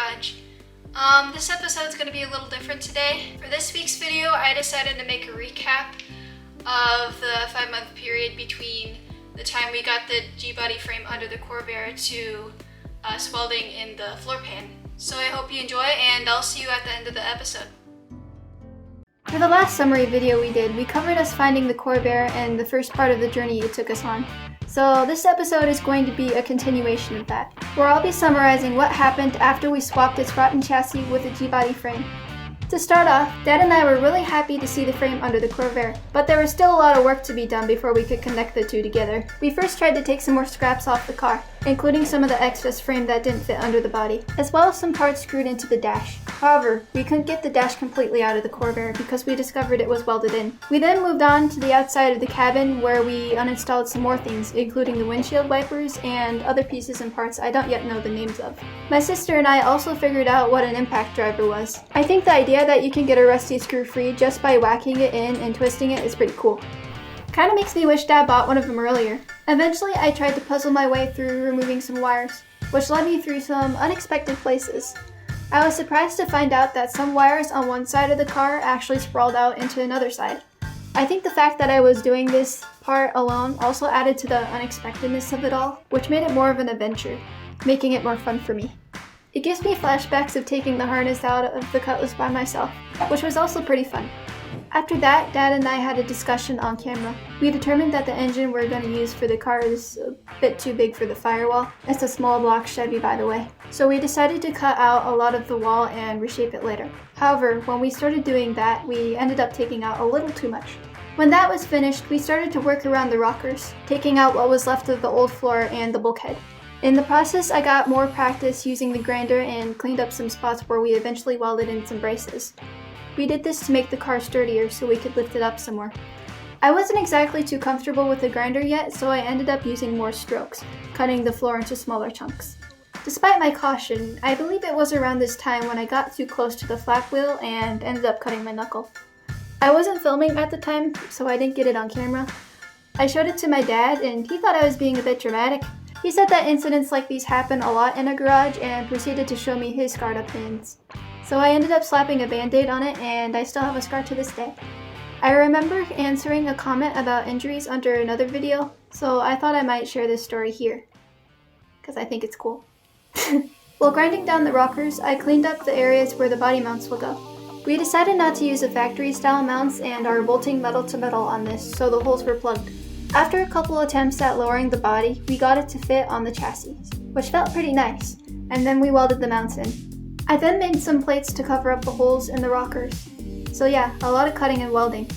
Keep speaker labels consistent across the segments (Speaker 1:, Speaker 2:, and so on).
Speaker 1: Garage. This episode is going to be a little different today. For this week's video, I decided to make a recap of the 5-month period between the time we got the G-body frame under the Corvair to us welding in the floor pan. So I hope you enjoy, and I'll see you at the end of the episode. For the last summary video we did, we covered us finding the Corvair and the first part of the journey it took us on. So this episode is going to be a continuation of that, where I'll be summarizing what happened after we swapped its rotten chassis with a G-body frame. To start off, Dad and I were really happy to see the frame under the Corvair, but there was still a lot of work to be done before we could connect the two together. We first tried to take some more scraps off the car, including some of the excess frame that didn't fit under the body, as well as some parts screwed into the dash. However, we couldn't get the dash completely out of the Corvair because we discovered it was welded in. We then moved on to the outside of the cabin where we uninstalled some more things, including the windshield wipers and other pieces and parts I don't yet know the names of. My sister and I also figured out what an impact driver was. I think the idea that you can get a rusty screw free just by whacking it in and twisting it is pretty cool. Kinda makes me wish Dad bought one of them earlier. Eventually, I tried to puzzle my way through removing some wires, which led me through some unexpected places. I was surprised to find out that some wires on one side of the car actually sprawled out into another side. I think the fact that I was doing this part alone also added to the unexpectedness of it all, which made it more of an adventure, making it more fun for me. It gives me flashbacks of taking the harness out of the Cutlass by myself, which was also pretty fun. After that, Dad and I had a discussion on camera. We determined that the engine we're going to use for the car is a bit too big for the firewall. It's a small block Chevy, by the way. So we decided to cut out a lot of the wall and reshape it later. However, when we started doing that, we ended up taking out a little too much. When that was finished, we started to work around the rockers, taking out what was left of the old floor and the bulkhead. In the process, I got more practice using the grinder and cleaned up some spots where we eventually welded in some braces. We did this to make the car sturdier so we could lift it up some more. I wasn't exactly too comfortable with the grinder yet, so I ended up using more strokes, cutting the floor into smaller chunks. Despite my caution, I believe it was around this time when I got too close to the flap wheel and ended up cutting my knuckle. I wasn't filming at the time, so I didn't get it on camera. I showed it to my dad, and he thought I was being a bit dramatic. He said that incidents like these happen a lot in a garage and proceeded to show me his scarred up hands. So I ended up slapping a band-aid on it, and I still have a scar to this day. I remember answering a comment about injuries under another video, so I thought I might share this story here, because I think it's cool. While grinding down the rockers, I cleaned up the areas where the body mounts will go. We decided not to use the factory-style mounts and are bolting metal to metal on this, so the holes were plugged. After a couple attempts at lowering the body, we got it to fit on the chassis, which felt pretty nice, and then we welded the mounts in. I then made some plates to cover up the holes in the rockers. So yeah, a lot of cutting and welding.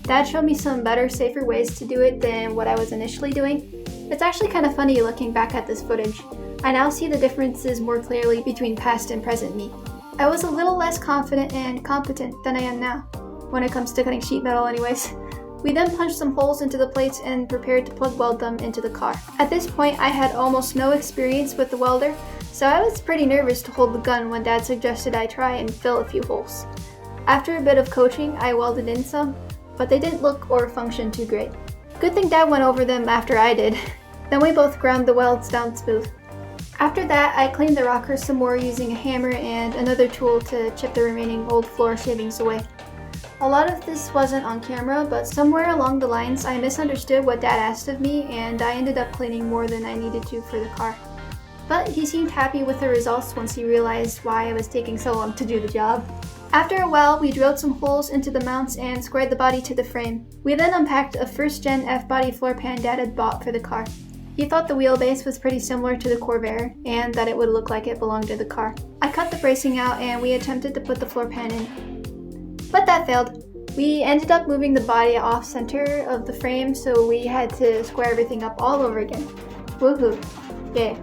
Speaker 1: Dad showed me some better, safer ways to do it than what I was initially doing. It's actually kind of funny looking back at this footage. I now see the differences more clearly between past and present me. I was a little less confident and competent than I am now, when it comes to cutting sheet metal anyways. We then punched some holes into the plates and prepared to plug weld them into the car. At this point, I had almost no experience with the welder, so I was pretty nervous to hold the gun when Dad suggested I try and fill a few holes. After a bit of coaching, I welded in some, but they didn't look or function too great. Good thing Dad went over them after I did. Then we both ground the welds down smooth. After that, I cleaned the rockers some more using a hammer and another tool to chip the remaining old floor shavings away. A lot of this wasn't on camera, but somewhere along the lines I misunderstood what Dad asked of me and I ended up cleaning more than I needed to for the car. But he seemed happy with the results once he realized why I was taking so long to do the job. After a while, we drilled some holes into the mounts and squared the body to the frame. We then unpacked a first-gen F-body floor pan Dad had bought for the car. He thought the wheelbase was pretty similar to the Corvair and that it would look like it belonged to the car. I cut the bracing out and we attempted to put the floor pan in. But that failed. We ended up moving the body off center of the frame, so we had to square everything up all over again. Woohoo. Yay.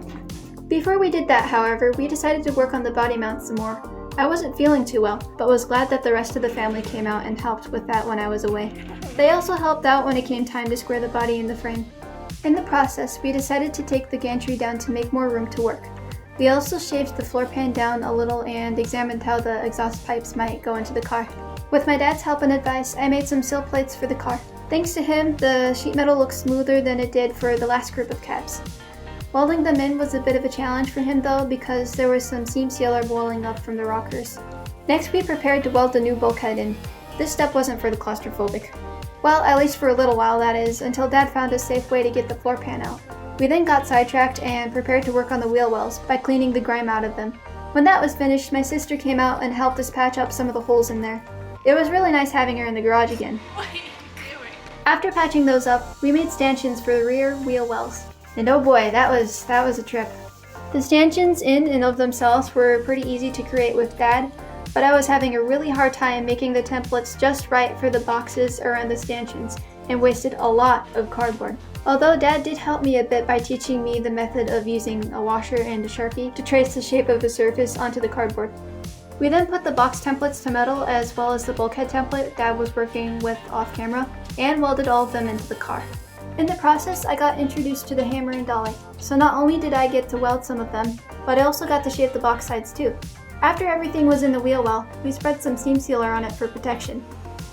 Speaker 1: Before we did that, however, we decided to work on the body mount some more. I wasn't feeling too well, but was glad that the rest of the family came out and helped with that when I was away. They also helped out when it came time to square the body in the frame. In the process, we decided to take the gantry down to make more room to work. We also shaved the floor pan down a little and examined how the exhaust pipes might go into the car. With my dad's help and advice, I made some sill plates for the car. Thanks to him, the sheet metal looks smoother than it did for the last group of cabs. Welding them in was a bit of a challenge for him though, because there was some seam sealer boiling up from the rockers. Next we prepared to weld the new bulkhead in. This step wasn't for the claustrophobic. Well, at least for a little while that is, until Dad found a safe way to get the floor pan out. We then got sidetracked and prepared to work on the wheel wells by cleaning the grime out of them. When that was finished, my sister came out and helped us patch up some of the holes in there. It was really nice having her in the garage again.
Speaker 2: What are you doing?
Speaker 1: After patching those up, we made stanchions for the rear wheel wells. And oh boy, that was a trip. The stanchions in and of themselves were pretty easy to create with Dad, but I was having a really hard time making the templates just right for the boxes around the stanchions, and wasted a lot of cardboard. Although Dad did help me a bit by teaching me the method of using a washer and a Sharpie to trace the shape of the surface onto the cardboard. We then put the box templates to metal as well as the bulkhead template Dad was working with off camera, and welded all of them into the car. In the process, I got introduced to the hammer and dolly, so not only did I get to weld some of them, but I also got to shape the box sides too. After everything was in the wheel well, we spread some seam sealer on it for protection.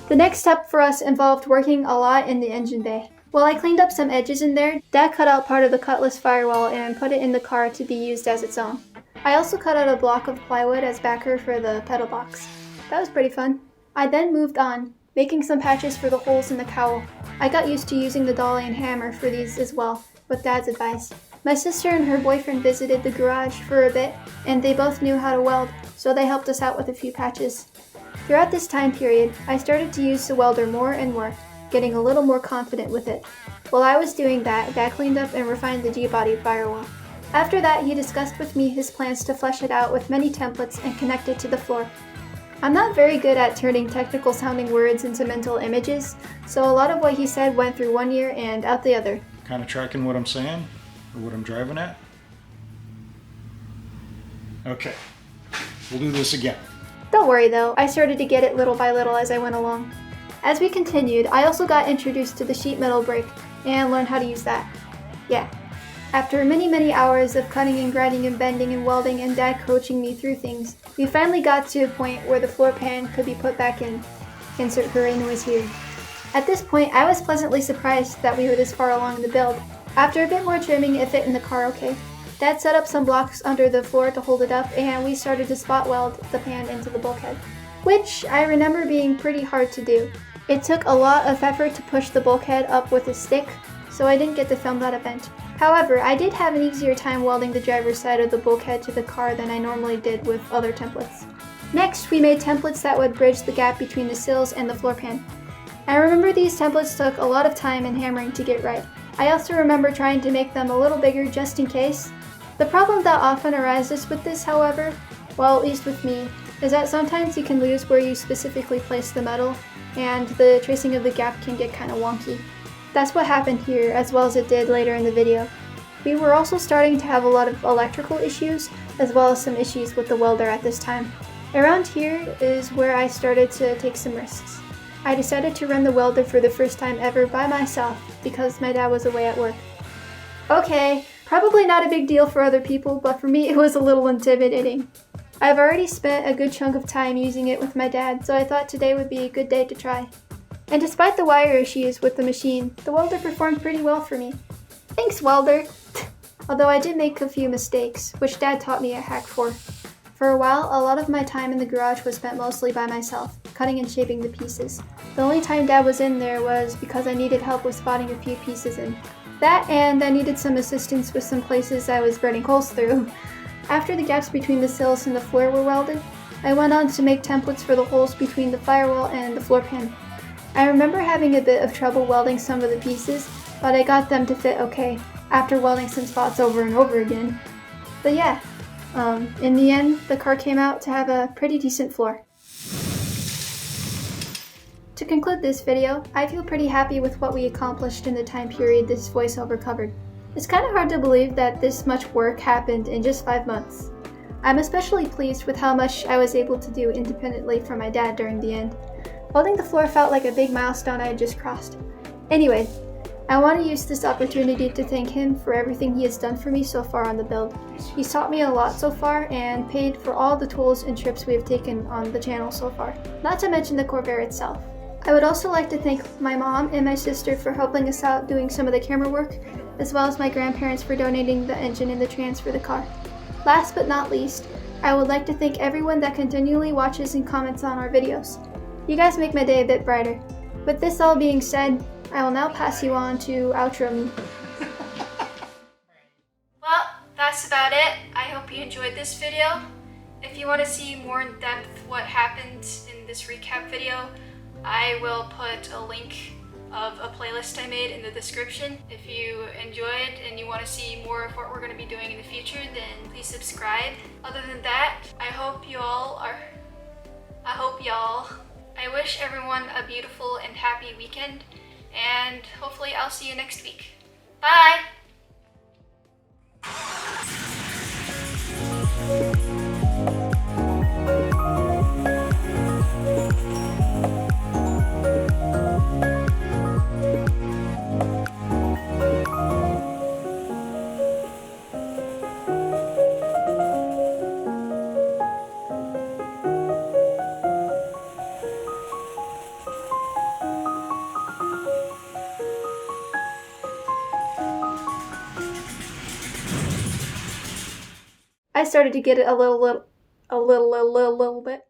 Speaker 1: The next step for us involved working a lot in the engine bay. While I cleaned up some edges in there, Dad cut out part of the cutlass firewall and put it in the car to be used as its own. I also cut out a block of plywood as backer for the pedal box. That was pretty fun. I then moved on, making some patches for the holes in the cowl. I got used to using the dolly and hammer for these as well, with Dad's advice. My sister and her boyfriend visited the garage for a bit, and they both knew how to weld, so they helped us out with a few patches. Throughout this time period, I started to use the welder more and more, getting a little more confident with it. While I was doing that, Dad cleaned up and refined the G-body firewall. After that, he discussed with me his plans to flesh it out with many templates and connect it to the floor. I'm not very good at turning technical sounding words into mental images, so a lot of what he said went through one ear and out the other.
Speaker 3: Kind of tracking what I'm saying, or what I'm driving at? Okay, we'll do this again.
Speaker 1: Don't worry though, I started to get it little by little as I went along. As we continued, I also got introduced to the sheet metal brake and learned how to use that. Yeah. After many hours of cutting and grinding and bending and welding and Dad coaching me through things, we finally got to a point where the floor pan could be put back in. Insert hooray noise here. At this point, I was pleasantly surprised that we were this far along the build. After a bit more trimming, it fit in the car okay. Dad set up some blocks under the floor to hold it up, and we started to spot weld the pan into the bulkhead, which I remember being pretty hard to do. It took a lot of effort to push the bulkhead up with a stick, so I didn't get to film that event. However, I did have an easier time welding the driver's side of the bulkhead to the car than I normally did with other templates. Next, we made templates that would bridge the gap between the sills and the floor pan. I remember these templates took a lot of time and hammering to get right. I also remember trying to make them a little bigger just in case. The problem that often arises with this, however, well, at least with me, is that sometimes you can lose where you specifically place the metal, and the tracing of the gap can get kind of wonky. That's what happened here, as well as it did later in the video. We were also starting to have a lot of electrical issues, as well as some issues with the welder at this time. Around here is where I started to take some risks. I decided to run the welder for the first time ever by myself, because my dad was away at work. Okay, probably not a big deal for other people, but for me it was a little intimidating. I've already spent a good chunk of time using it with my dad, so I thought today would be a good day to try. And despite the wire issues with the machine, the welder performed pretty well for me. Thanks, welder! Although I did make a few mistakes, which Dad taught me a hack for. For a while, a lot of my time in the garage was spent mostly by myself, cutting and shaping the pieces. The only time Dad was in there was because I needed help with spotting a few pieces in. That, and I needed some assistance with some places I was burning holes through. After the gaps between the sills and the floor were welded, I went on to make templates for the holes between the firewall and the floor pan. I remember having a bit of trouble welding some of the pieces, but I got them to fit okay, after welding some spots over and over again. But yeah, in the end, the car came out to have a pretty decent floor. To conclude this video, I feel pretty happy with what we accomplished in the time period this voiceover covered. It's kind of hard to believe that this much work happened in just 5 months. I'm especially pleased with how much I was able to do independently from my dad during the end. Welding the floor felt like a big milestone I had just crossed. Anyway, I want to use this opportunity to thank him for everything he has done for me so far on the build. He's taught me a lot so far and paid for all the tools and trips we have taken on the channel so far, not to mention the Corvair itself.
Speaker 2: I would also like to thank my mom and my sister for helping us out doing some of the camera work, as well as my grandparents for donating the engine and the trans for the car. Last but not least, I would like to thank everyone that continually watches and comments on our videos. You guys make my day a bit brighter. With this all being said, I will now pass you on to outro me.
Speaker 1: Well, that's about it. I hope you enjoyed this video. If you want to see more in depth what happened in this recap video, I will put a link of a playlist I made in the description. If you enjoyed and you want to see more of what we're going to be doing in the future, then please subscribe. Other than that, I wish everyone a beautiful and happy weekend, and hopefully I'll see you next week. Bye!
Speaker 2: I started to get it a little bit.